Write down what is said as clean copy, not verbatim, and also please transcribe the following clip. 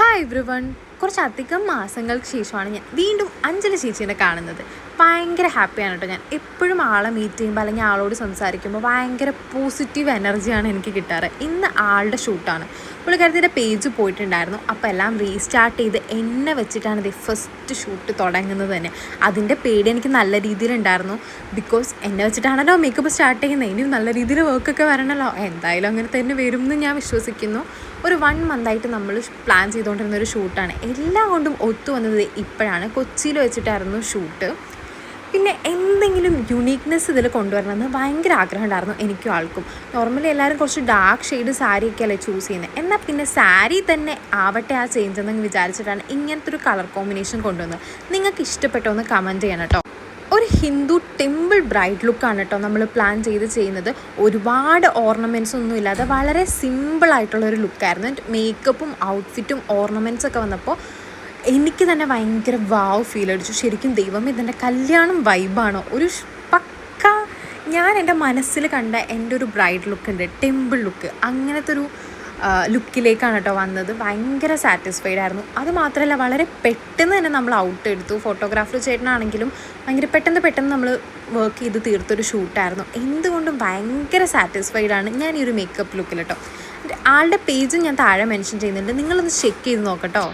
Hi everyone. കുറച്ചധികം മാസങ്ങൾക്ക് ശേഷമാണ് ഞാൻ വീണ്ടും അഞ്ജലി ചേച്ചീനെ കാണുന്നത്. ഭയങ്കര ഹാപ്പിയാണ് കേട്ടോ. ഞാൻ എപ്പോഴും ആളെ മീറ്റ് ചെയ്യുമ്പോൾ അല്ലെങ്കിൽ ആളോട് സംസാരിക്കുമ്പോൾ ഭയങ്കര പോസിറ്റീവ് എനർജിയാണ് എനിക്ക് കിട്ടാറ്. ഇന്ന് ആളുടെ ഷൂട്ടാണ്. പുള്ളിക്കാരത്തിൻ്റെ പേജ് പോയിട്ടുണ്ടായിരുന്നു. അപ്പോൾ എല്ലാം റീസ്റ്റാർട്ട് ചെയ്ത് എന്നെ വെച്ചിട്ടാണ് ഇത് ഫസ്റ്റ് ഷൂട്ട് തുടങ്ങുന്നത് തന്നെ. അതിൻ്റെ പേടി എനിക്ക് നല്ല രീതിയിലുണ്ടായിരുന്നു. ബിക്കോസ് എന്നെ വെച്ചിട്ടാണല്ലോ മേക്കപ്പ് സ്റ്റാർട്ട് ചെയ്യുന്നത്. ഇനിയും നല്ല രീതിയിൽ വർക്കൊക്കെ വരണമല്ലോ. എന്തായാലും അങ്ങനെ തന്നെ വരും എന്ന് ഞാൻ വിശ്വസിക്കുന്നു. ഒരു 1 മന്തായിട്ട് നമ്മൾ പ്ലാൻ ചെയ്തുകൊണ്ടിരുന്ന ഒരു ഷൂട്ടാണ്. എല്ലാം കൊണ്ടും ഒത്തു വന്നത് ഇപ്പോഴാണ്. കൊച്ചിയിൽ വെച്ചിട്ടായിരുന്നു ഷൂട്ട്. പിന്നെ എന്തെങ്കിലും യുണീക്നെസ് ഇതിൽ കൊണ്ടുവരണമെന്ന് ഭയങ്കര ആഗ്രഹം ഉണ്ടായിരുന്നു എനിക്കും ആൾക്കും. നോർമലി എല്ലാവരും കുറച്ച് ഡാർക്ക് ഷെയ്ഡ് സാരിയൊക്കെ അല്ലേ ചൂസ് ചെയ്യുന്നത്. എന്നാൽ പിന്നെ സാരി തന്നെ ആവട്ടെ ആ ചേഞ്ച് എന്നങ്ങ് വിചാരിച്ചിട്ടാണ് ഇങ്ങനത്തെ ഒരു കളർ കോമ്പിനേഷൻ കൊണ്ടുവന്നത്. നിങ്ങൾക്ക് ഇഷ്ടപ്പെട്ടോ എന്ന് കമൻറ്റ് ചെയ്യണം കേട്ടോ. ഒരു ഹിന്ദു ടെമ്പിൾ ബ്രൈഡ് ലുക്കാണ് കേട്ടോ നമ്മൾ പ്ലാൻ ചെയ്യുന്നത്. ഒരുപാട് ഓർണമെൻറ്റ്സ് ഒന്നും ഇല്ലാതെ വളരെ സിമ്പിളായിട്ടുള്ളൊരു ലുക്കായിരുന്നു. മേക്കപ്പും ഔട്ട്ഫിറ്റും ഓർണമെൻറ്റ്സൊക്കെ വന്നപ്പോൾ എനിക്ക് തന്നെ ഭയങ്കര വാവ് ഫീൽ അടിച്ചു. ശരിക്കും ദൈവമേ, ഇതിൻ്റെ കല്യാണം വൈബാണോ? പക്ക ഞാൻ എൻ്റെ മനസ്സിൽ കണ്ട എൻ്റെ ഒരു ബ്രൈഡ് ലുക്കുണ്ട്, ടെമ്പിൾ ലുക്ക്, അങ്ങനത്തെ ഒരു ലുക്കിലേക്കാണ് കേട്ടോ വന്നത്. ഭയങ്കര സാറ്റിസ്ഫൈഡ് ആയിരുന്നു. അതുമാത്രമല്ല, വളരെ പെട്ടെന്ന് തന്നെ നമ്മൾ ഔട്ട് എടുത്തു. ഫോട്ടോഗ്രാഫർ ചേട്ടനാണെങ്കിലും ഭയങ്കര പെട്ടെന്ന് നമ്മൾ വർക്ക് ചെയ്ത് തീർത്തൊരു ഷൂട്ടായിരുന്നു. എന്തുകൊണ്ടും ഭയങ്കര സാറ്റിസ്ഫൈഡ് ആണ് ഞാൻ ഈ ഒരു മേക്കപ്പ് ലുക്കിൽ കേട്ടോ. ആളുടെ പേജും ഞാൻ താഴെ മെൻഷൻ ചെയ്യുന്നുണ്ട്. നിങ്ങളൊന്ന് ചെക്ക് ചെയ്ത് നോക്കട്ടോ.